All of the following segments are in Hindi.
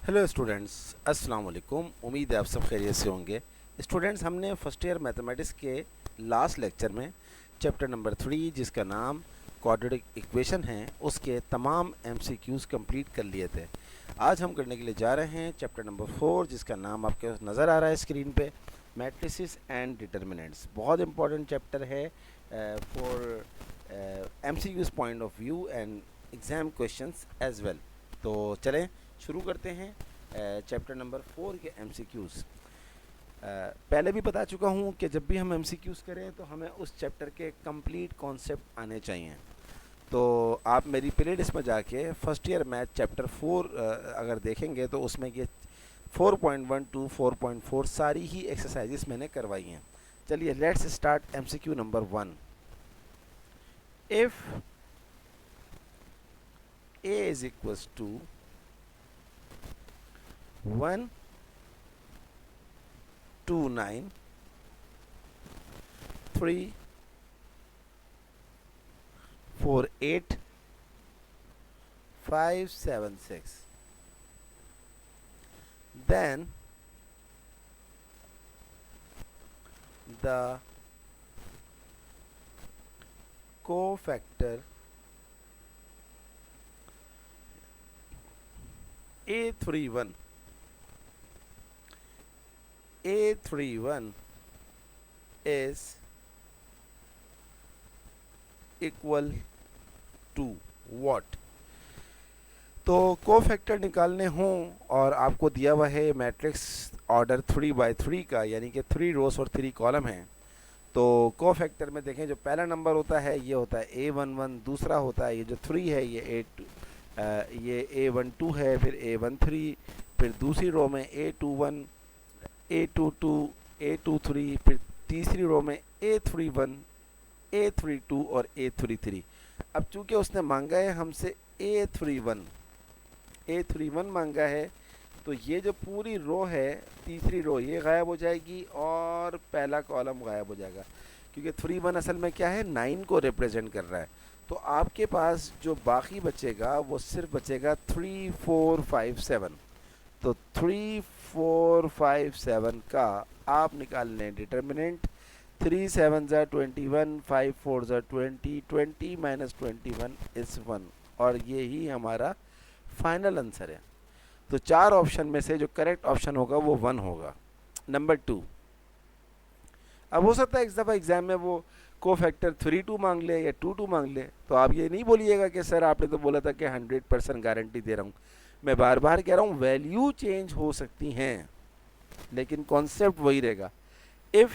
हेलो स्टूडेंट्स, अस्सलाम वालेकुम। उम्मीद है आप सब खैरियत से होंगे। स्टूडेंट्स, हमने फर्स्ट ईयर मैथमेटिक्स के लास्ट लेक्चर में चैप्टर नंबर 3 जिसका नाम क्वाड्रेटिक इक्वेशन है उसके तमाम एमसीक्यूज़ कंप्लीट कर लिए थे। आज हम करने के लिए जा रहे हैं चैप्टर नंबर 4 जिसका नाम आपके नज़र आ रहा है स्क्रीन पे, मैट्रिसेस एंड डिटर्मिनेंट्स। बहुत इंपॉर्टेंट चैप्टर है for MCQs point of view and exam questions as well. तो चलें शुरू करते हैं चैप्टर नंबर 4 के एमसीक्यूज़। पहले भी बता चुका हूँ कि जब भी हम एमसीक्यूज़ करें तो हमें उस चैप्टर के कंप्लीट कॉन्सेप्ट आने चाहिए। तो आप मेरी प्लेलिस्ट में जाके फर्स्ट ईयर मैथ चैप्टर 4 अगर देखेंगे तो उसमें ये 4.1 टू 4.4 सारी ही एक्सरसाइजेस मैंने करवाई हैं। चलिए let's start MCQ number 1। If a is equals to 1 2 9 3 4 8 5 7 6, then the cofactor A31 is equal to what? तो कोफैक्टर निकालने हों और आपको दिया हुआ है मैट्रिक्स ऑर्डर 3 by 3 का, यानी कि 3 रोज और 3 कॉलम हैं। तो कोफैक्टर में देखें जो पहला नंबर होता है ये होता है A11, दूसरा होता है ये जो 3 है ये ये A12 है, फिर A13, फिर दूसरी रो में A21, A22, A23, फिर तीसरी रो में A31, A32 और A33। अब चूंकि उसने मांगा है हमसे A31 मांगा है तो ये जो पूरी रो है, तीसरी रो ये गायब हो जाएगी और पहला कॉलम गायब हो जाएगा, क्योंकि 31 असल में क्या है, 9 को रिप्रेजेंट कर रहा है। तो आपके पास जो बाकी बचेगा वो सिर्फ बचेगा 3 4 5 7। तो 3 4 5 7 का आप निकाल लें डिटर्मिनेंट। 3 7 ज़ा 21, 5 4 ज़ा 20, 20 माइनस 21 इज़ 1, और ये ही हमारा फाइनल आंसर है। तो 4 ऑप्शन में से जो करेक्ट ऑप्शन होगा वो 1 होगा। नंबर 2, अब हो सकता है इस दफ़ा एग्ज़ाम में वो को फैक्टर 3 2 मांग ले या 2 2 मांग ले, तो आप ये नहीं बोलिएगा कि सर आपने तो बोला था कि 100% गारंटी दे रहा हूँ। मैं बार बार कह रहा हूँ वैल्यू चेंज हो सकती हैं लेकिन कॉन्सेप्ट वही रहेगा। If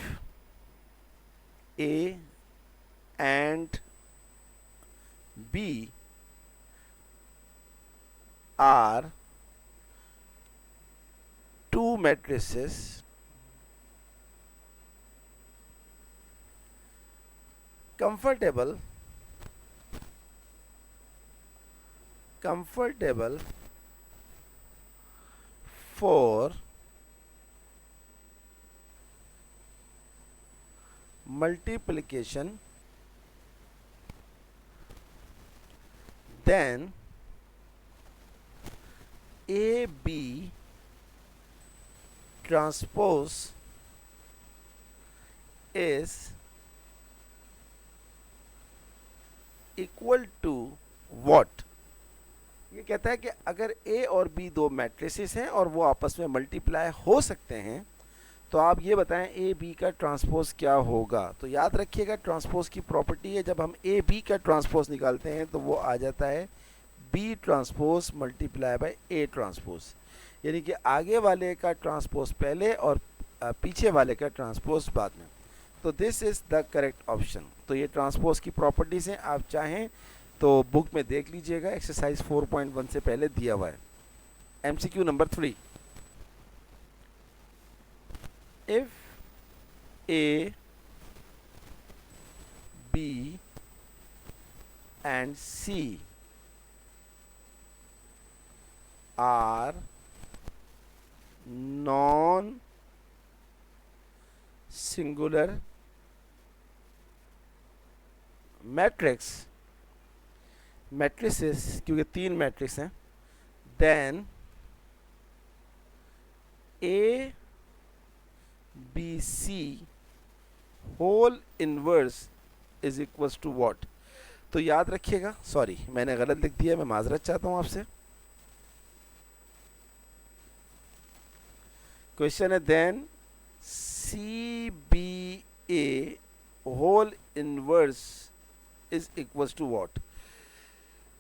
A and B are two matrices comfortable for multiplication, then AB transpose is equal to what? ये कहता है कि अगर ए और बी दो मैट्रिसेस हैं और वो आपस में मल्टीप्लाई हो सकते हैं तो आप ये बताएं ए बी का ट्रांसपोज क्या होगा। तो याद रखिएगा ट्रांसपोज की प्रॉपर्टी है, जब हम ए बी का ट्रांसपोज निकालते हैं तो वो आ जाता है B transpose multiply by A transpose, यानी कि आगे वाले का ट्रांसपोज पहले और पीछे वाले का ट्रांसपोज बाद में। तो this is the correct option. तो ये ट्रांसपोज की प्रॉपर्टीज़ हैं, आप चाहें तो बुक में देख लीजिएगा, एक्सरसाइज 4.1 से पहले दिया हुआ है। MCQ number 3, if A B and C are non singular matrices, क्योंकि 3 मैट्रिक्स हैं, then A B C whole inverse is equals to what. तो याद रखिएगा, सॉरी मैंने गलत लिख दिया, मैं माजरत चाहता हूं आपसे। क्वेश्चन है then C B A whole inverse is equals to what.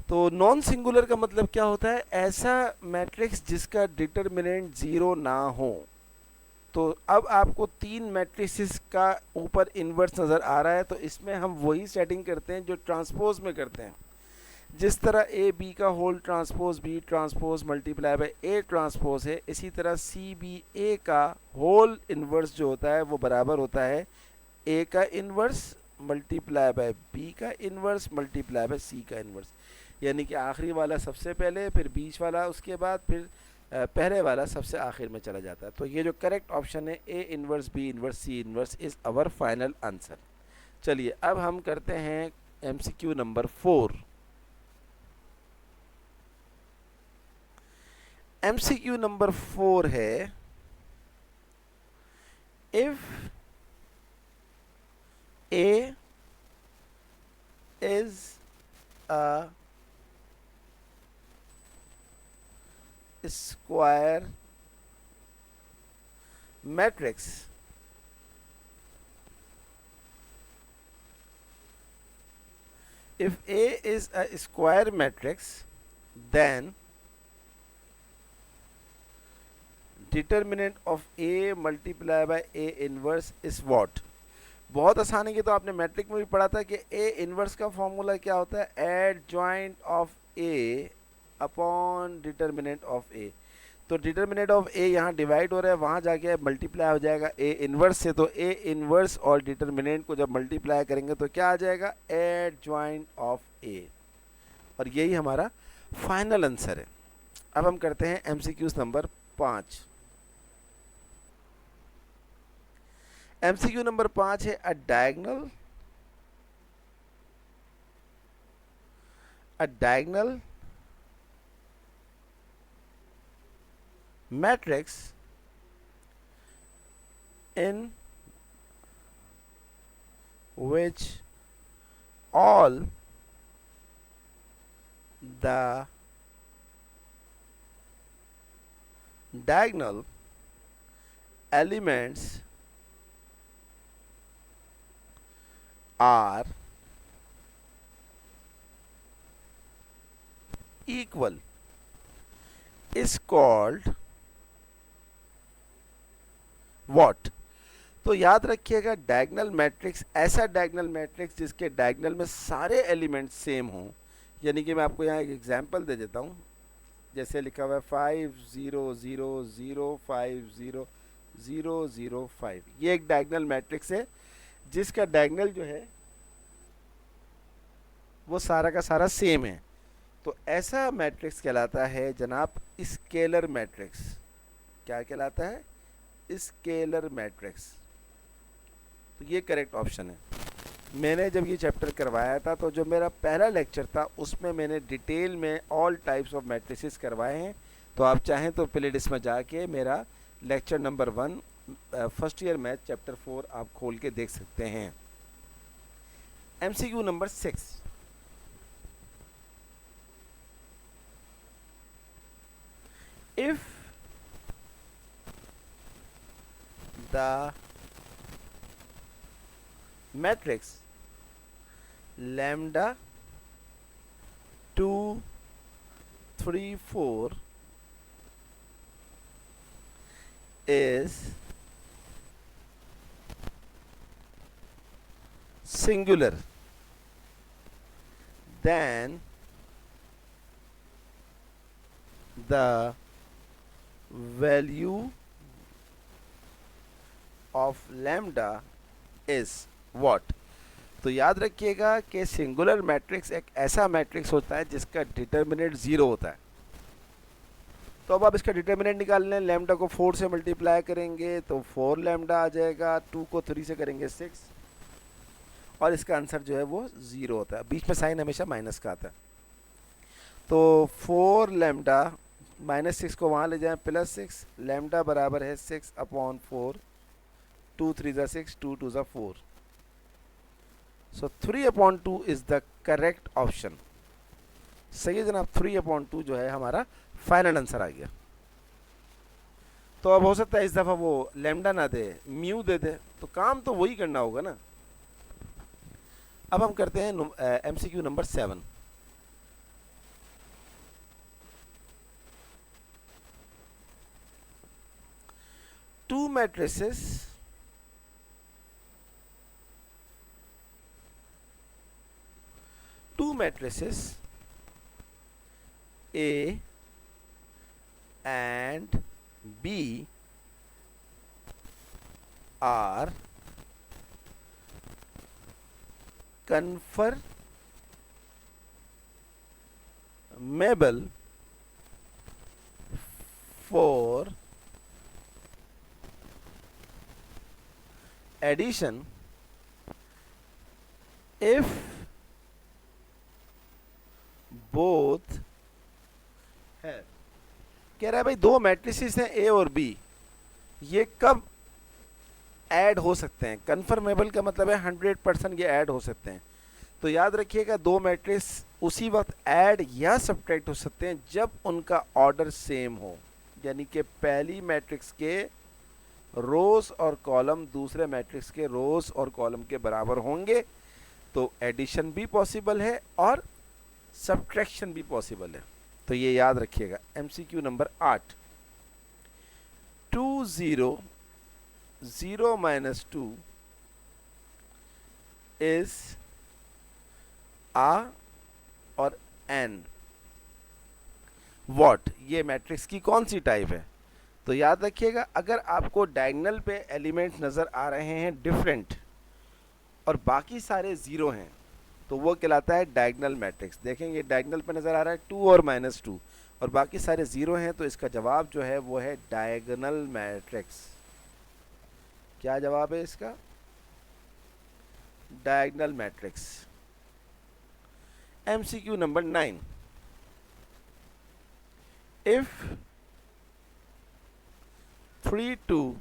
तो नॉन सिंगुलर का मतलब क्या होता है, ऐसा मैट्रिक्स जिसका डिटरमिनेंट जीरो ना हो। तो अब आपको तीन मैट्रिसेस का ऊपर इन्वर्स नज़र आ रहा है, तो इसमें हम वही सेटिंग करते हैं जो ट्रांसपोज में करते हैं। जिस तरह ए बी का whole transpose B transpose multiply by A transpose है, इसी तरह सी बी ए का होल इन्वर्स जो होता है वो बराबर होता है ए का इन्वर्स मल्टीप्लाई बाय बी का इन्वर्स मल्टीप्लाई बाय सी का इन्वर्स। यानी कि आखिरी वाला सबसे पहले, फिर बीच वाला उसके बाद, फिर पहले वाला सबसे आखिर में चला जाता है। तो ये जो करेक्ट ऑप्शन है A inverse B inverse C inverse is our final answer. चलिए अब हम करते हैं एमसीक्यू नंबर 4। एमसीक्यू नंबर 4 है if A is a square matrix if A is a square matrix then determinant of A multiplied by A inverse is what। बहुत आसान है, कि तो आपने मैट्रिक में भी पढ़ा था कि A इनवर्स का फॉर्मूला क्या होता है, adjoint of A upon determinant of A. तो डिटरमिनेंट ऑफ ए यहाँ डिवाइड हो रहा है, वहाँ जाके मल्टीप्लाई हो जाएगा ए इनवर्स से। तो ए इनवर्स और डिटरमिनेंट को जब मल्टीप्लाई करेंगे तो क्या आ जाएगा, एड जॉइंट ऑफ ए। और यही हमारा फाइनल आंसर है। अब हम करते हैं एमसीक्यूज नंबर 5। एमसीक्यू नंबर 5 है अ diagonal matrix in which all the diagonal elements are equal is called what. तो याद रखिएगा डायगोनल मैट्रिक्स, ऐसा डायगोनल मैट्रिक्स जिसके डायगोनल में सारे एलिमेंट्स सेम हों। यानी कि मैं आपको यहाँ एक एग्जांपल दे देता हूँ, जैसे लिखा हुआ है 5 0 0 0 5 0 0 0 5। ये एक डायगोनल मैट्रिक्स है जिसका डायगोनल जो है वो सारा का सारा सेम है। तो ऐसा मैट्रिक्स कहलाता है जनाब स्केलर मैट्रिक्स। क्या कहलाता है, स्केलर मैट्रिक्स। तो ये करेक्ट ऑप्शन है। मैंने जब ये चैप्टर करवाया था तो जो मेरा पहला लेक्चर था उसमें मैंने डिटेल में ऑल टाइप्स ऑफ मैट्रिसेस करवाए हैं। तो आप चाहें तो प्लेलिस्ट में जाके मेरा lecture number 1 first year math chapter 4 आप खोल के देख सकते हैं। MCQ number 6। If the matrix lambda 2 3 4 is singular, then the value of lambda is what. तो याद रखिएगा कि सिंगुलर मैट्रिक्स एक ऐसा मैट्रिक्स होता है जिसका डिटरमिनेंट 0 होता है। तो अब आप इसका डिटरमिनेंट निकाल लें, लैम्डा को 4 से मल्टीप्लाई करेंगे तो 4 लैम्डा आ जाएगा, 2 को 3 से करेंगे 6, और इसका आंसर जो है वो 0 होता है। बीच में साइन हमेशा माइनस का आता है। तो 4 लैम्डा -6 को वहाँ ले जाएं, +6, लैम्डा बराबर है 6/4, 2 3 ज़ा 6, 2 2 ज़ा 4। सो 3/2 इज द करेक्ट ऑप्शन। सही है जनाब, 3/2 जो है हमारा फाइनल आंसर आ गया। तो अब हो सकता है इस दफ़ा वो लैम्डा ना दे, म्यू दे दे, तो काम तो वही करना होगा ना। अब हम करते हैं MCQ number 7। Two matrices A and B are conformable for addition if both है। कह रहा है भाई दो मैट्रिसेस हैं ए और बी, ये कब ऐड हो सकते हैं। कन्फर्मेबल का मतलब है 100% ये ऐड हो सकते हैं। तो याद रखिएगा दो मैट्रिक्स उसी वक्त ऐड या सब्ट्रैक्ट हो सकते हैं जब उनका ऑर्डर सेम हो, यानी कि पहली मैट्रिक्स के रोज और कॉलम दूसरे मैट्रिक्स के रोज और कॉलम के बराबर होंगे, तो एडिशन भी पॉसिबल है और सब्ट्रैक्शन भी पॉसिबल है। तो ये याद रखिएगा। MCQ नंबर 8, 2 0 0 - 2 इज आ और एन व्हाट, ये मैट्रिक्स की कौन सी टाइप है। तो याद रखिएगा अगर आपको डायगोनल पे एलिमेंट्स नज़र आ रहे हैं डिफरेंट और बाकी सारे ज़ीरो हैं, तो वो कहलाता है डायगोनल मैट्रिक्स। देखेंगे डायगोनल पे नज़र आ रहा है 2 और -2 और बाकी सारे ज़ीरो हैं, तो इसका जवाब जो है वो है डायगोनल मैट्रिक्स। क्या जवाब है इसका? Diagonal matrix. MCQ number 9, if 3 2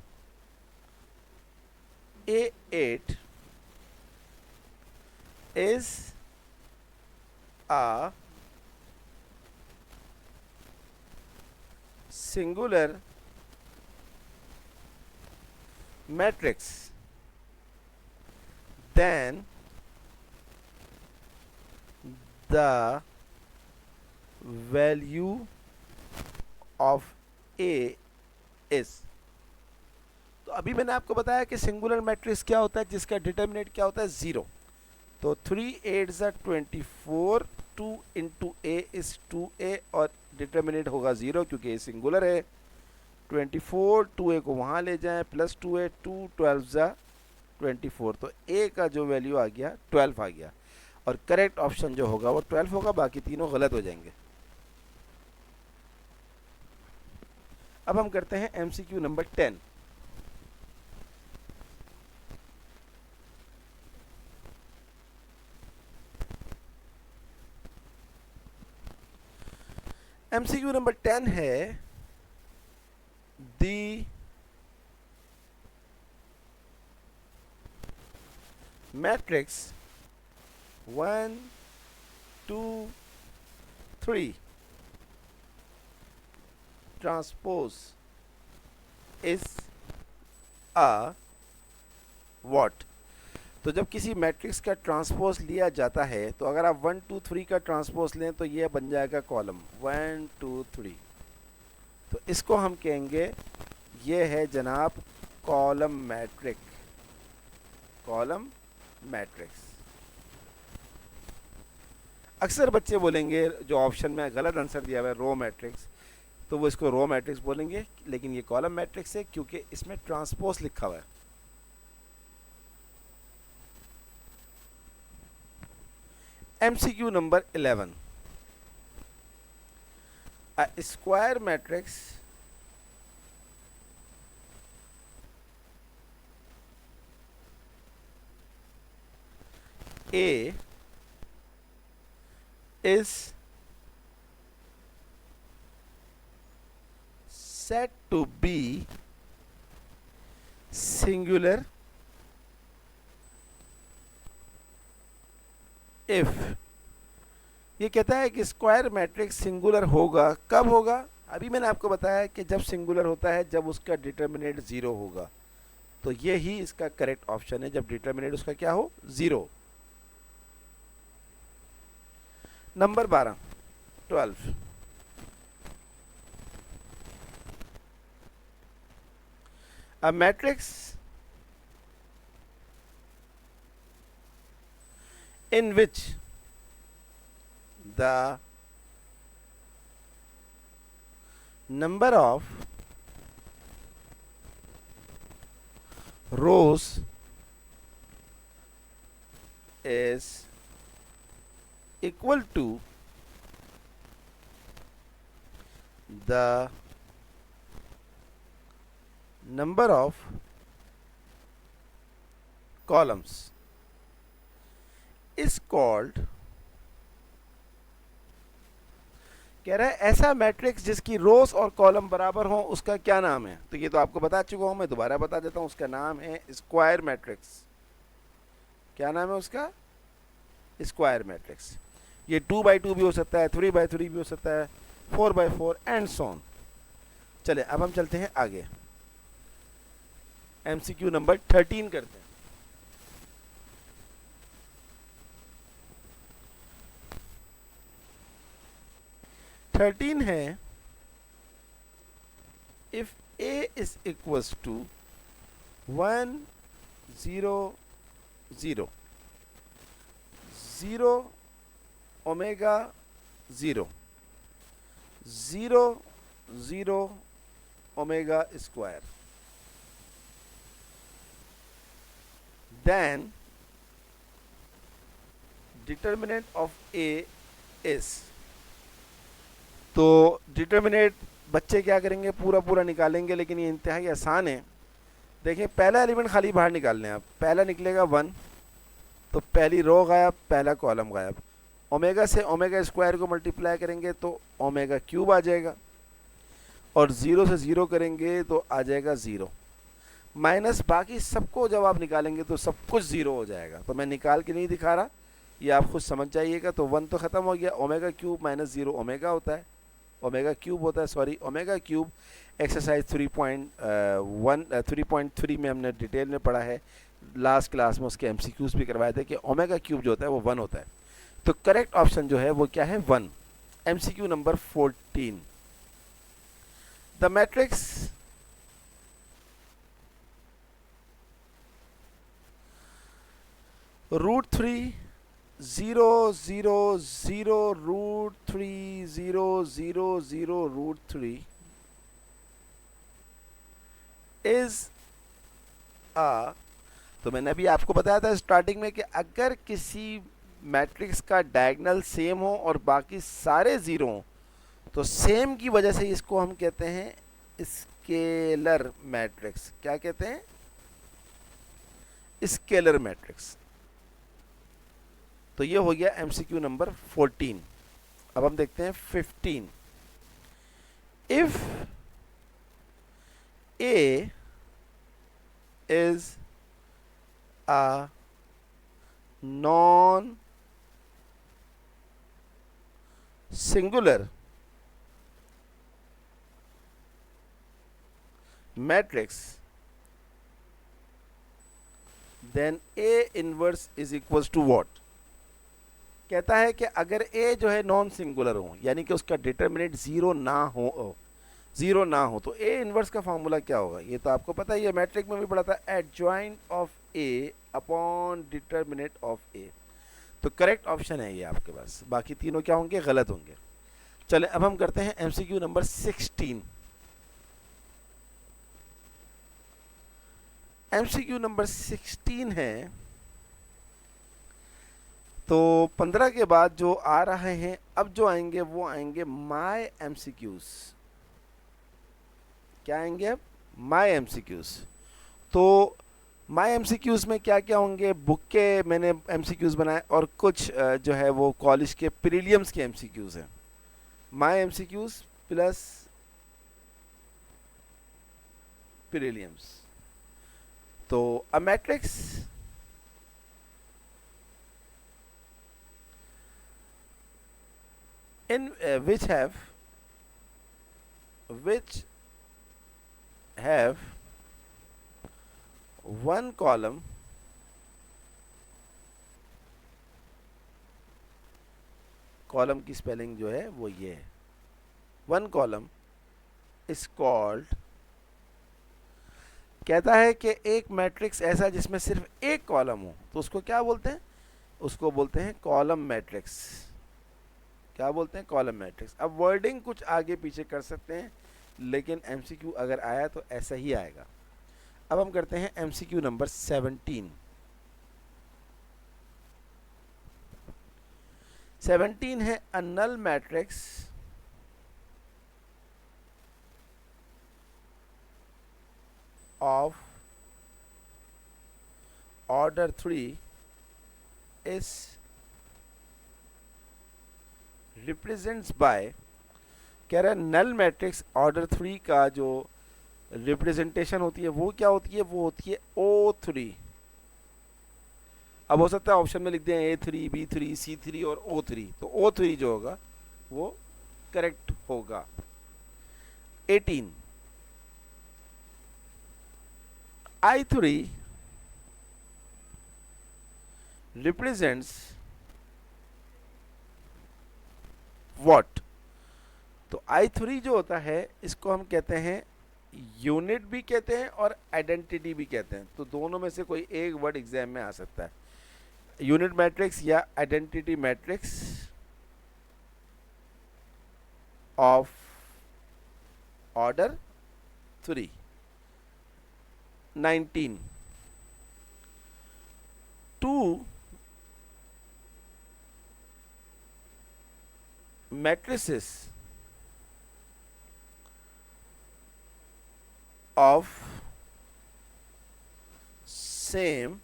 A8 is a singular matrix, then the value of A is। तो अभी मैंने आपको बताया कि सिंगुलर मैट्रिक्स क्या होता है, जिसका डिटर्मिनेंट क्या होता है, 0। तो 3 8 24, 2 × A इज 2A और डिटर्मिनेंट होगा 0 क्योंकि ये सिंगुलर है। 24 2A को वहाँ ले जाएं, +2A, 2 12 24, तो A का जो वैल्यू आ गया 12 आ गया और करेक्ट ऑप्शन जो होगा वो 12 होगा, बाकी तीनों गलत हो जाएंगे। अब हम करते हैं MCQ नंबर 10। MCQ नंबर 10 है the matrix 1 2 3 transpose is a what. तो जब किसी मैट्रिक्स का ट्रांसपोज लिया जाता है, तो अगर आप 1 2 3 का ट्रांसपोज लें तो ये बन जाएगा कॉलम 1 2 3। तो इसको हम कहेंगे ये है जनाब कॉलम मैट्रिक, कॉलम मैट्रिक्स। अक्सर बच्चे बोलेंगे जो ऑप्शन में गलत आंसर दिया हुआ है रो मैट्रिक्स, तो वो इसको रो मैट्रिक्स बोलेंगे, लेकिन ये कॉलम मैट्रिक्स है क्योंकि इसमें ट्रांसपोज लिखा हुआ है। MCQ number 11, a square matrix A is said to be singular if, ये कहता है कि स्क्वायर मैट्रिक्स सिंगुलर होगा, कब होगा? अभी मैंने आपको बताया कि जब सिंगुलर होता है जब उसका डिटर्मिनेंट ज़ीरो होगा, तो ये ही इसका करेक्ट ऑप्शन है, जब डिटर्मिनेंट उसका क्या हो, zero. Number 12 a matrix in which the number of rows is equal to the number of columns is called, कह रहा है ऐसा मैट्रिक्स जिसकी रोज और कॉलम बराबर हो उसका क्या नाम है? तो ये तो आपको बता चुका हूं, मैं दोबारा बता देता हूं, उसका नाम है स्क्वायर मैट्रिक्स। क्या नाम है उसका? Square matrix. ये 2x2 भी हो सकता है, 3x3 भी हो सकता है, 4x4 एंड सो ऑन। चले अब हम चलते हैं आगे, MCQ नंबर 13 करते हैं। थर्टीन है, if A is equals to 1 0 0 0 omega 0 0 0 omega square, then determinant of A is, तो डिटर्मिनेट बच्चे क्या करेंगे, पूरा पूरा निकालेंगे, लेकिन ये इंतहाई आसान है। देखें पहला एलिमेंट खाली बाहर निकालने हैं आप, पहला निकलेगा 1, तो पहली रो गायब, पहला कॉलम गायब। ओमेगा से ओमेगा स्क्वायर को मल्टीप्लाई करेंगे तो ओमेगा क्यूब आ जाएगा, और 0 से 0 करेंगे तो आ जाएगा 0, माइनस बाकी सबको जब आप निकालेंगे तो सब कुछ 0 हो जाएगा। तो मैं निकाल के नहीं दिखा रहा, ये आप खुद समझ जाइएगा। तो 1 तो ख़त्म हो गया, ओमेगा क्यूब माइनस 0 ओमेगा होता है, ओमेगा क्यूब होता है, सॉरी ओमेगा क्यूब। एक्सरसाइज 3.3 में हमने डिटेल में पढ़ा है, लास्ट क्लास में उसके MCQs भी करवाए थे कि ओमेगा क्यूब जो होता है वो 1 होता है। तो करेक्ट ऑप्शन जो है वो क्या है, 1। MCQ number 14, the matrix √3 0 0 0 √3 0 0 0 √3 is ah, तो मैंने अभी आपको बताया था स्टार्टिंग में कि अगर किसी मैट्रिक्स का डायगोनल सेम हो और बाकी सारे जीरो हो तो सेम की वजह से इसको हम कहते हैं स्केलर मैट्रिक्स। क्या कहते हैं? Scalar matrix. तो ये हो गया MCQ नंबर 14। अब हम देखते हैं 15। If A is a non singular matrix, then A inverse is equals to what? कहता है कि अगर A जो है नॉन सिंगुलर हो, यानी कि उसका डिटर्मिनेंट ज़ीरो ना हो तो A इनवर्स का फॉर्मूला क्या होगा? ये तो आपको पता ही है, मैट्रिक में भी पढ़ा था, adjoint of A upon determinant of A। तो करेक्ट ऑप्शन है ये आपके पास, बाकी तीनों क्या होंगे? गलत होंगे। चले अब हम करते हैं MCQ नंबर 16। MCQ नंबर 16 है, तो 15 के बाद जो आ रहे हैं, अब जो आएंगे वो आएंगे माय MCQs। क्या आएंगे अब? My MCQs। तो माय MCQs में क्या क्या होंगे? बुक के मैंने MCQs बनाए और कुछ जो है वो कॉलेज के प्रीलिम्स के MCQs हैं। My MCQs plus perihelions. तो a matrix in which have one column column की स्पेलिंग जो है वो ये है, वन कॉलम इज कॉल्ड, कहता है कि एक मैट्रिक्स ऐसा जिसमें सिर्फ एक कॉलम हो तो उसको क्या बोलते हैं, उसको बोलते हैं कॉलम मैट्रिक्स। क्या बोलते हैं, कॉलम मैट्रिक्स। अब वर्डिंग कुछ आगे पीछे कर सकते हैं, लेकिन एमसीक्यू अगर आया तो ऐसा ही आएगा। अब हम करते हैं एमसीक्यू नंबर 17। 17 है a null matrix of order 3 is represents by, कह रहा है नल मैट्रिक्स ऑर्डर 3 का जो रिप्रेजेंटेशन होती है वो क्या होती है, वो होती है O3। अब हो सकता है ऑप्शन में लिख दें A3, B3, C3 और O3, तो O3 जो होगा वो करेक्ट होगा। 18 I3 रिप्रेजेंट्स व्हाट, तो I3 जो होता है इसको हम कहते हैं यूनिट भी कहते हैं और आइडेंटिटी भी कहते हैं, तो दोनों में से कोई एक वर्ड एग्जाम में आ सकता है, यूनिट मैट्रिक्स या identity matrix of order 3। 19 two matrices of same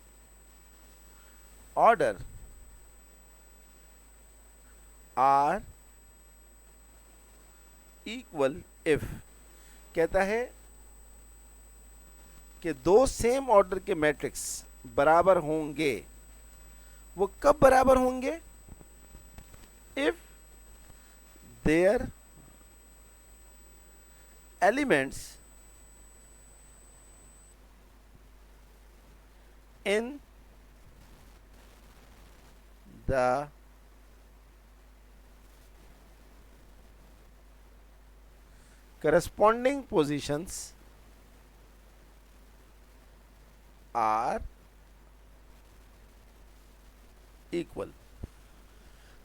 order are equal if, कहता है कि दो सेम ऑर्डर के मैट्रिक्स बराबर होंगे, वो कब बराबर होंगे, if their elements in the corresponding positions are equal।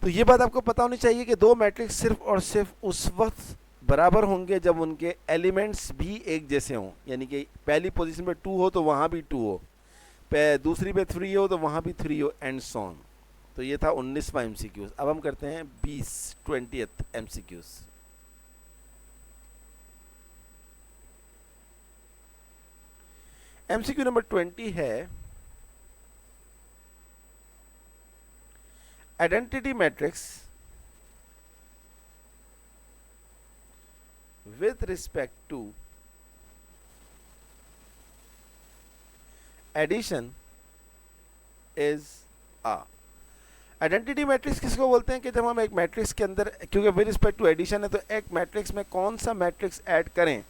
तो ये बात आपको पता होनी चाहिए कि दो मैट्रिक्स सिर्फ और सिर्फ उस वक्त बराबर होंगे जब उनके एलिमेंट्स भी एक जैसे हों, यानी कि पहली पोजीशन पे 2 हो तो वहाँ भी 2 हो, दूसरी पे 3 हो तो वहाँ भी 3 हो, एंड सो ऑन। तो ये था 19वां एमसीक्यूज। अब हम करते हैं 20th एमसीक्यूज। एमसीक्यू नंबर 20 है identity matrix with respect to addition is a। Identity matrix किसको बोलते हैं कि जब हम एक मैट्रिक्स के अंदर, क्योंकि विद रिस्पेक्ट टू एडिशन है, तो एक मैट्रिक्स में कौन सा मैट्रिक्स ऐड करें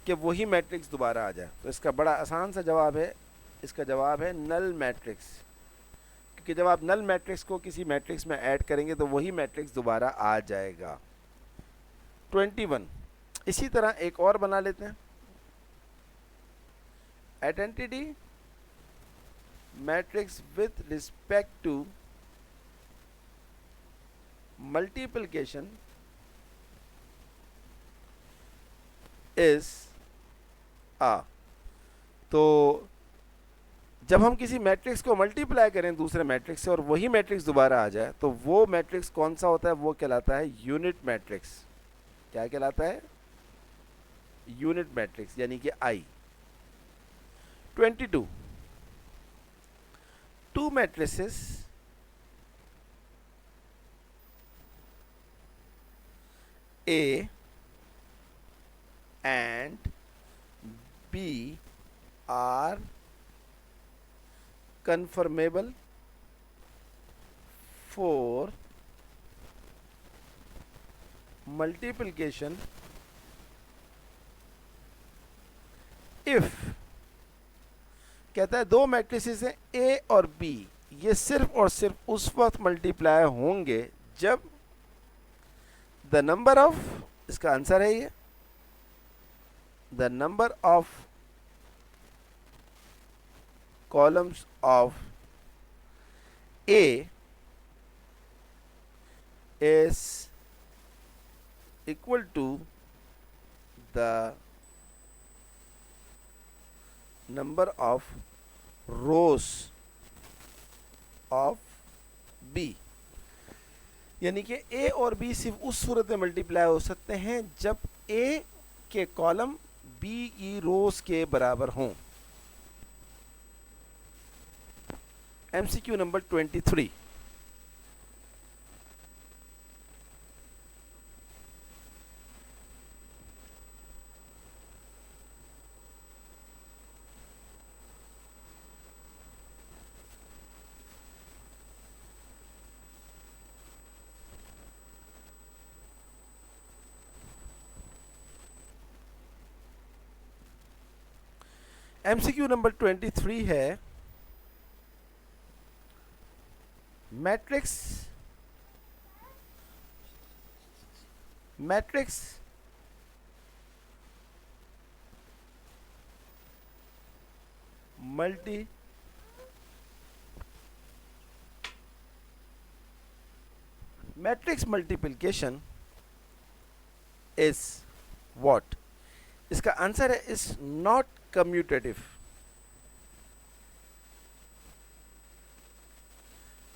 कि वही मैट्रिक्स दोबारा आ जाए। तो इसका बड़ा आसान सा जवाब है, इसका जवाब है नल मैट्रिक्स, क्योंकि जब आप नल मैट्रिक्स को किसी मैट्रिक्स में ऐड करेंगे तो वही मैट्रिक्स दोबारा आ जाएगा। 21 इसी तरह एक और बना लेते हैं, identity matrix with respect to multiplication is ah. तो जब हम किसी मैट्रिक्स को मल्टीप्लाई करें दूसरे मैट्रिक्स से और वही मैट्रिक्स दोबारा आ जाए तो वो मैट्रिक्स कौन सा होता है, वो कहलाता है यूनिट मैट्रिक्स। क्या कहलाता है, यूनिट मैट्रिक्स, यानी कि आई। 22 to matrices A and B are confirmable for multiplication if, कहता है दो मैट्रिसेस हैं ए और बी, ये सिर्फ और सिर्फ उस वक्त मल्टीप्लाई होंगे जब द नंबर ऑफ, इसका आंसर है ये, the number of columns of A is equal to the number of rows of B, यानी कि A और B सिर्फ उस सूरत में मल्टीप्लाई हो सकते हैं जब A के कॉलम B की रोज के बराबर हों। MCQ नंबर 23, MCQ नंबर 23 है मैट्रिक्स मल्टीप्लिकेशन इज व्हाट, इसका आंसर है इज नॉट कम्यूटेटिव,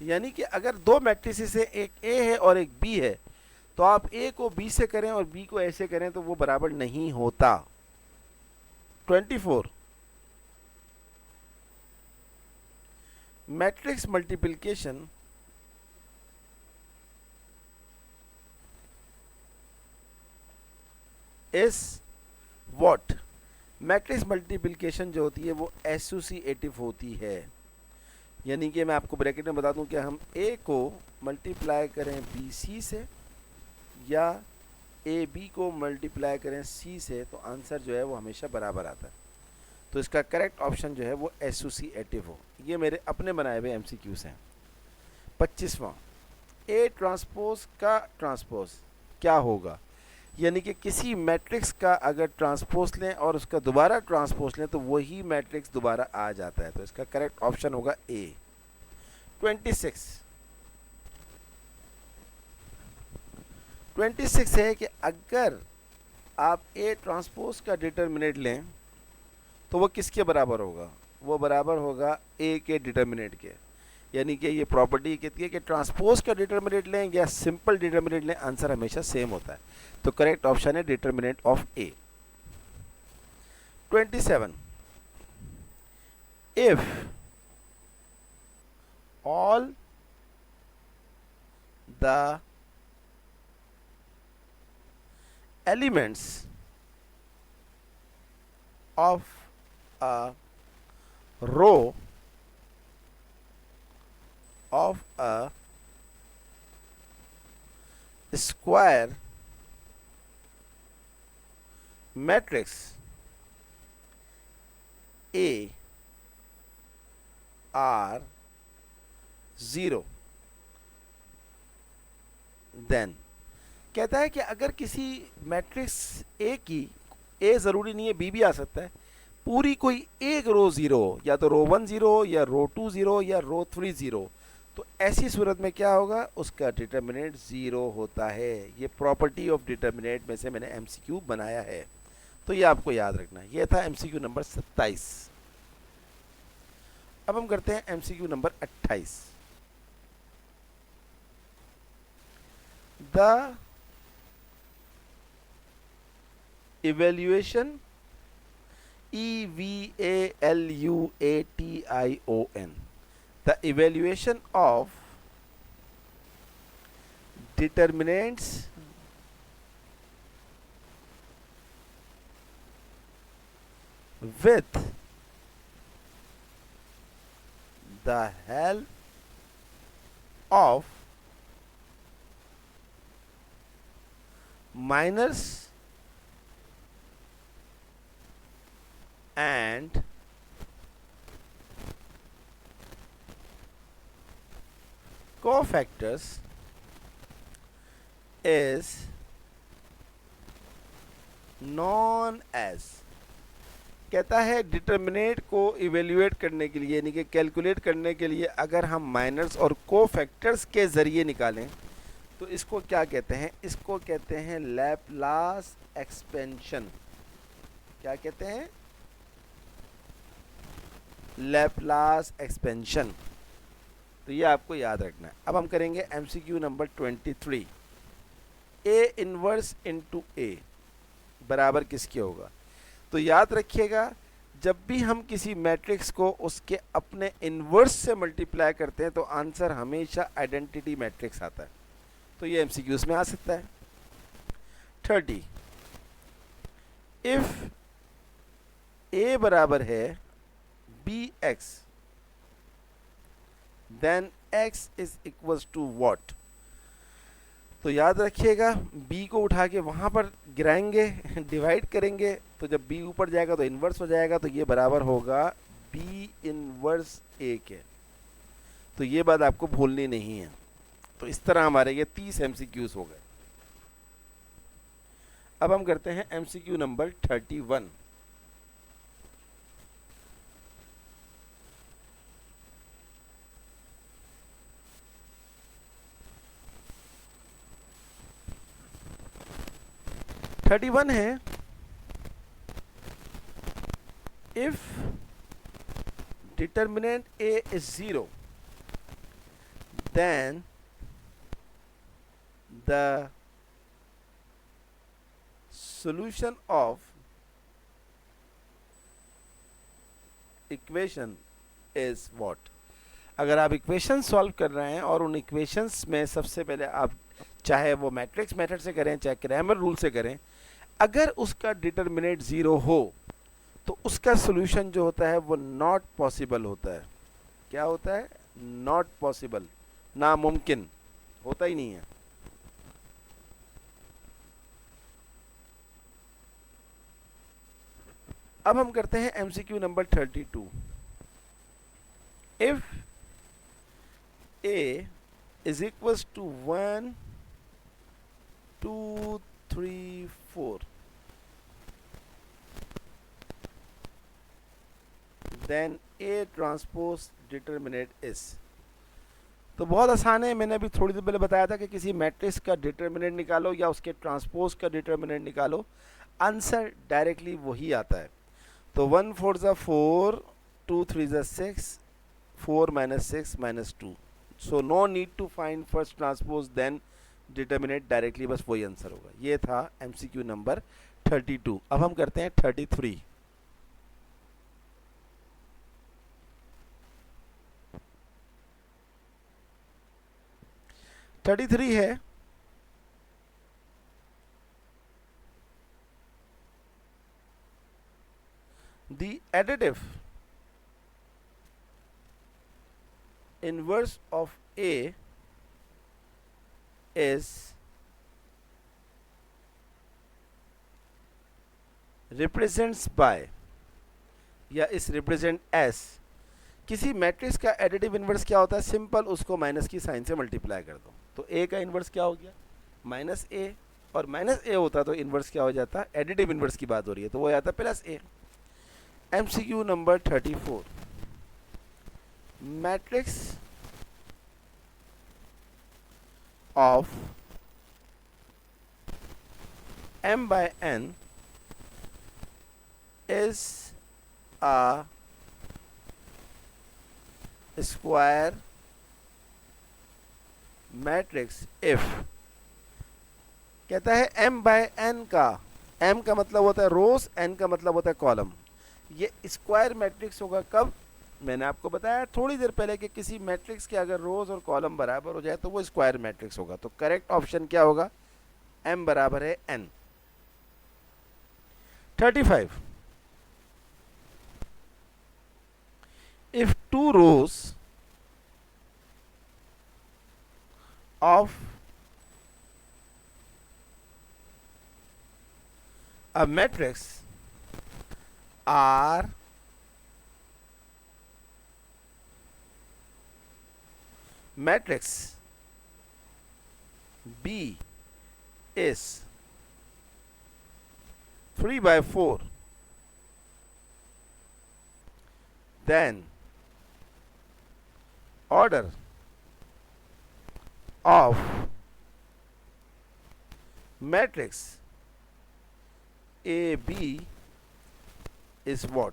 यानी कि अगर दो मैट्रिसेस है, एक ए है और एक बी है, तो आप ए को बी से करें और बी को ऐसे करें तो वो बराबर नहीं होता। 24 matrix multiplication is what, matrix multiplication जो होती है वो एसोसिएटिव होती है, यानी कि मैं आपको ब्रैकेट में बता दूं कि हम ए को मल्टीप्लाई करें बी सी से या ए बी को मल्टीप्लाई करें सी से, तो आंसर जो है वो हमेशा बराबर आता है। तो इसका करेक्ट ऑप्शन जो है वो एसोसिएटिव हो। ये मेरे अपने बनाए हुए MCQs हैं। 25वां, ए ट्रांसपोज का ट्रांसपोज क्या होगा, यानी कि किसी मैट्रिक्स का अगर ट्रांसपोज लें और उसका दोबारा ट्रांसपोज लें तो वही मैट्रिक्स दोबारा आ जाता है। तो इसका करेक्ट ऑप्शन होगा ए। 26 है कि अगर आप ए ट्रांसपोज का डिटर्मिनेट लें तो वो किसके बराबर होगा, वो बराबर होगा ए के डिटर्मिनेट के, यानी कि ये प्रॉपर्टी कहती है कि ट्रांसपोज का डिटर्मिनेट लें या सिंपल डिटर्मिनेट लें, आंसर हमेशा सेम होता है। तो करेक्ट ऑप्शन है determinate of A. 27 if all the elements of a row of a square matrix A are 0, then कहता है कि अगर किसी मैट्रिक्स ए की, ए ज़रूरी नहीं है बी भी आ सकता है, पूरी कोई एक रो 0 हो, या तो रो 1 0 या रो 2 0 या रो 3 0, तो ऐसी सूरत में क्या होगा, उसका डिटर्मिनेंट 0 होता है। ये प्रॉपर्टी ऑफ डिटर्मिनेंट में से मैंने MCQ बनाया है, तो ये आपको याद रखना है। ये था MCQ नंबर 27। अब हम करते हैं MCQ number 28। The evaluation evaluation, the evaluation of determinants with the help of minors and cofactors is known as। कहता है डिटर्मिनेट को इवेल्युएट करने के लिए यानी कि कैलकुलेट करने के लिए अगर हम माइनर्स और कोफैक्टर्स के ज़रिए निकालें तो इसको क्या कहते हैं? इसको कहते हैं लैपलास एक्सपेंशन। क्या कहते हैं? Laplace expansion. तो ये आपको याद रखना है। अब हम करेंगे MCQ number 23। A inverse into A बराबर किसके होगा? तो याद रखिएगा जब भी हम किसी मैट्रिक्स को उसके अपने इनवर्स से मल्टीप्लाई करते हैं तो आंसर हमेशा आइडेंटिटी मैट्रिक्स आता है। तो ये एमसीक्यूज में आ सकता है। 30 इफ ए बराबर है B X then X is equals to what? तो याद रखिएगा b को उठा के वहाँ पर गिराएंगे, डिवाइड करेंगे, तो जब b ऊपर जाएगा तो इन्वर्स हो जाएगा, तो ये बराबर होगा b इन्वर्स a के। तो ये बात आपको भूलनी नहीं है। तो इस तरह हमारे ये 30 एमसीक्यूज हो गए। अब हम करते हैं एमसीक्यू नंबर 31। है if determinant a is 0 then the solution of equation is what? अगर आप इक्वेशन सॉल्व कर रहे हैं और उन इक्वेशंस में सबसे पहले आप चाहे वो मैट्रिक्स मेथड से करें चाहे क्रैमर रूल से करें, अगर उसका डिटर्मिनेंट 0 हो तो उसका सॉल्यूशन जो होता है वो नॉट पॉसिबल होता है। क्या होता है? नॉट पॉसिबल, नामुमकिन, होता ही नहीं है। अब हम करते हैं MCQ number 32। If a is equals to 1 2 3 4 then a transpose determinant is। तो बहुत आसान है। मैंने अभी थोड़ी देर पहले बताया था कि किसी मैट्रिक्स का डिटर्मिनेंट निकालो या उसके ट्रांसपोज का डिटर्मिनेंट निकालो, आंसर डायरेक्टली वही आता है। तो 1 4 ज़ा 4, 2 3 ज़ा 6, 4 minus 6 minus 2। So no need to find first transpose then determinant, directly बस वही आंसर होगा। ये था एमसीक्यू नंबर 32। अब हम करते हैं 33। है the additive inverse of a is represents by या is represent as। किसी मैट्रिक्स का एडिटिव इन्वर्स क्या होता है? सिंपल, उसको माइनस की साइन से मल्टीप्लाई कर दो। तो a का इन्वर्स क्या हो गया? माइनस a, और माइनस a होता तो इन्वर्स क्या हो जाता? एडिटिव इन्वर्स की बात हो रही है तो वो आता plus a। MCQ number 34। Matrix of m by n is a square matrix if. कहता है m by n का, m का मतलब होता है रोज, n का मतलब होता है कॉलम। ये स्क्वायर मैट्रिक्स होगा कब? मैंने आपको बताया थोड़ी देर पहले कि किसी मैट्रिक्स के अगर रोज और कॉलम बराबर हो जाए तो वो स्क्वायर मैट्रिक्स होगा। तो करेक्ट ऑप्शन क्या होगा? m बराबर है n। 35 if two rows of a matrix are matrix B is 3 by 4, then order of matrix AB is what?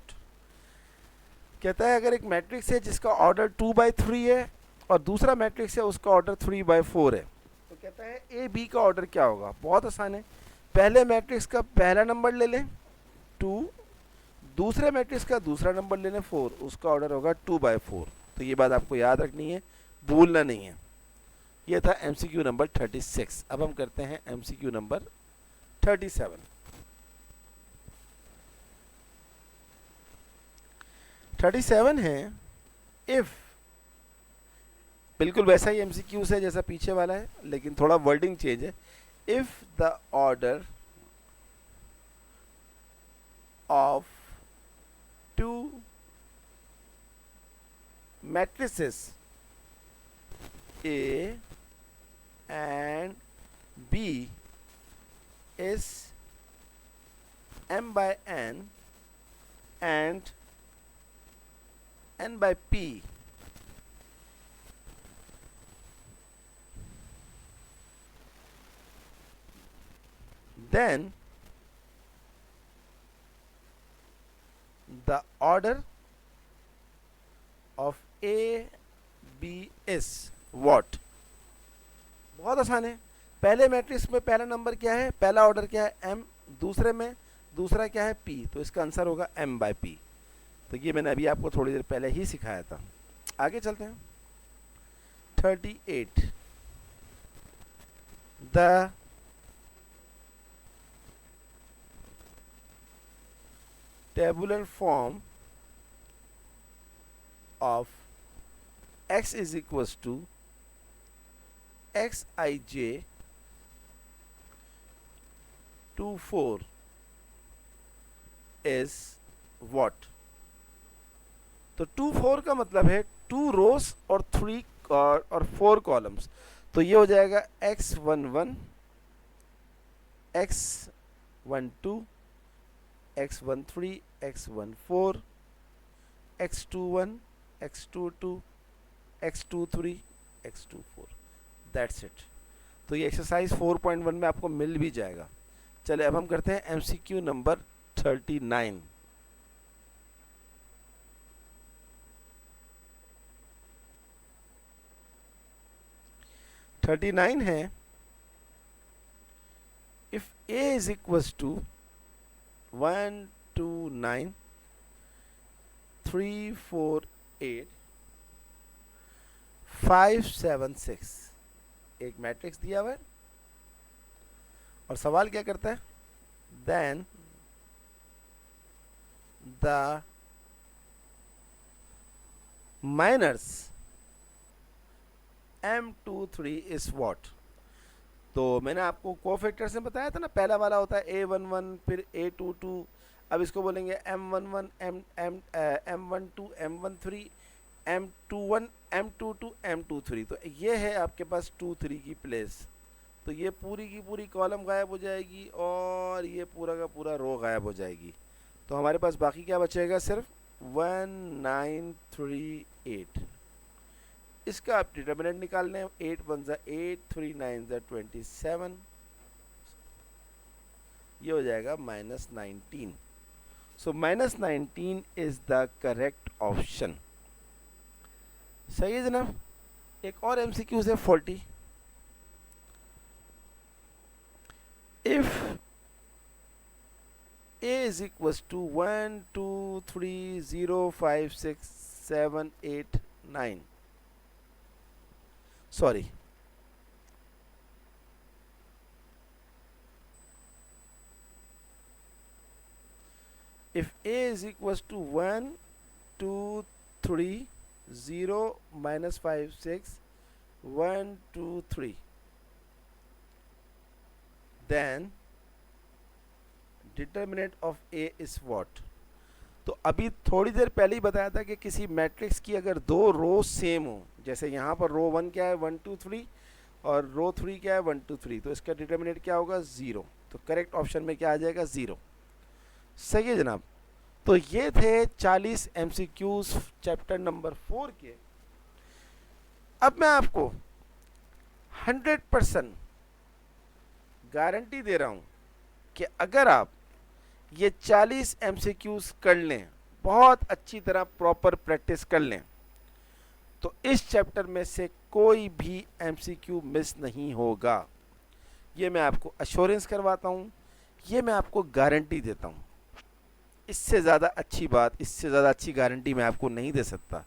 कहता है अगर एक मैट्रिक्स है जिसका ऑर्डर 2/3 है और दूसरा मैट्रिक्स है उसका ऑर्डर 3/4 है, तो कहता है ए बी का ऑर्डर क्या होगा। बहुत आसान है, पहले मैट्रिक्स का पहला नंबर ले लें 2, दूसरे मैट्रिक्स का दूसरा नंबर ले लें 4, उसका ऑर्डर होगा 2/4। तो ये बात आपको याद रखनी है, भूलना नहीं है। ये था एमसीक्यू नंबर 36। अब हम करते हैं एमसीक्यू नंबर 37। 37 है, इफ, बिल्कुल वैसा ही एमसीक्यूज है जैसा पीछे वाला है, लेकिन थोड़ा वर्डिंग चेंज है। If the order of two matrices A and B is m by n and n by p, then the order of A B is what? बहुत आसान है, पहले मैट्रिक्स में पहला नंबर क्या है, पहला ऑर्डर क्या है m, दूसरे में दूसरा क्या है p, तो इसका आंसर होगा m by p। तो ये मैंने अभी आपको थोड़ी देर पहले ही सिखाया था। आगे चलते हैं 38। The tabular form of x is equals to xij to 4 is what? तो 2 4 का मतलब है 2 रोज और 3 और 4 कॉलम्स, तो ये हो जाएगा x11 x12 x13 x14 x21 x22 x23 x24, that's it. तो ये एक्सरसाइज 4.1 में आपको मिल भी जाएगा। चले अब हम करते हैं एमसीक्यू नंबर 39। है, if a is equals to 1 2 9 3 4 8 5 7 6, एक मैट्रिक्स दिया हुआ है और सवाल क्या करता है, then the minors M23 is what? तो मैंने आपको कोफैक्टर्स में बताया था ना, पहला वाला होता है A11 फिर A22, अब इसको बोलेंगे M11 M12 M13 M21 M22 M23। तो ये है आपके पास 2 3 की प्लेस, तो ये पूरी की पूरी कॉलम गायब हो जाएगी और ये पूरा का पूरा रो गायब हो जाएगी। तो हमारे पास बाकी क्या बचेगा, सिर्फ 1 9 3 8। इसका आप डिटर्मिनेंट निकाल लें, 8 1 8 3 9 27, ये हो जाएगा -19। सो -19 इज द करेक्ट ऑप्शन। सही है जनाब। एक और एमसीक्यू है 40। If a is equals to 1 2 3 0 5 6 7 8 9, sorry, if a is equals to 1 2 3 0 -5 6 1 2 3 then determinant of A is what. तो अभी थोड़ी देर पहले ही बताया था कि किसी मैट्रिक्स की अगर दो रो सेम हो, जैसे यहाँ पर रो 1 क्या है 1 2 3 और रो 3 क्या है 1 2 3, तो इसका डिटर्मिनेंट क्या होगा 0। तो करेक्ट ऑप्शन में क्या आ जाएगा 0। सही है जनाब। तो ये थे 40 MCQs चैप्टर नंबर 4 के। अब मैं आपको 100% गारंटी दे रहा हूं कि अगर आप ये 40 MCQs कर लें, बहुत अच्छी तरह प्रॉपर प्रैक्टिस कर लें, तो इस चैप्टर में से कोई भी MCQ मिस नहीं होगा। ये मैं आपको अश्योरेंस करवाता हूँ, ये मैं आपको गारंटी देता हूँ। इससे ज़्यादा अच्छी बात, इससे ज़्यादा अच्छी गारंटी मैं आपको नहीं दे सकता।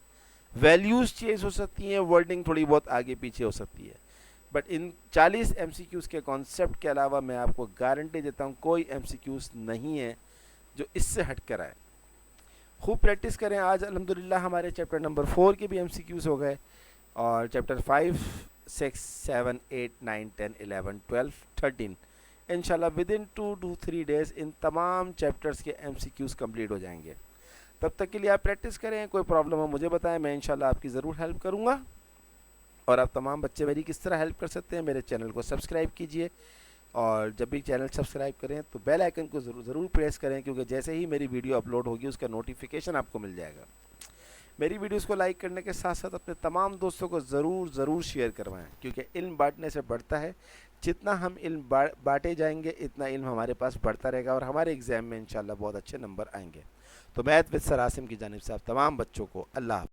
वैल्यूज़ चेंज हो सकती हैं, वर्डिंग थोड़ी बहुत आगे पीछे हो सकती है, बट इन 40 MCQs के कॉन्सेप्ट के अलावा मैं आपको गारंटी देता हूँ कोई MCQs नहीं है जो इससे हट कर आए। खूब प्रैक्टिस करें। आज अल्हम्दुलिल्लाह हमारे चैप्टर नंबर 4 के भी MCQs हो गए और चैप्टर 5 6 7 8 9 10 11 12 13 इंशाल्लाह विद इन 2 to 3 डेज़ इन तमाम चैप्टर्स के MCQs कंप्लीट हो जाएंगे। तब तक के लिए आप प्रैक्टिस करें, कोई प्रॉब्लम हो मुझे बताएं, मैं इंशाल्लाह आपकी ज़रूर हेल्प करूँगा। और आप तमाम बच्चे मेरी किस तरह हेल्प कर सकते हैं, मेरे चैनल को सब्सक्राइब कीजिए और जब भी चैनल सब्सक्राइब करें तो बेल आइकन को ज़रूर प्रेस करें, क्योंकि जैसे ही मेरी वीडियो अपलोड होगी उसका नोटिफिकेशन आपको मिल जाएगा। मेरी वीडियोस को लाइक करने के साथ साथ अपने तमाम दोस्तों को ज़रूर शेयर करवाएं, क्योंकि इल्म बांटने से बढ़ता है। जितना हम इल्म बांटे जाएंगे इतना इल्म हमारे पास बढ़ता रहेगा और हमारे एग्ज़ाम में इंशाल्लाह बहुत अच्छे नंबर आएंगे। तो मैथ विद सर आसिम की जानिब से आप तमाम बच्चों को अल्लाह।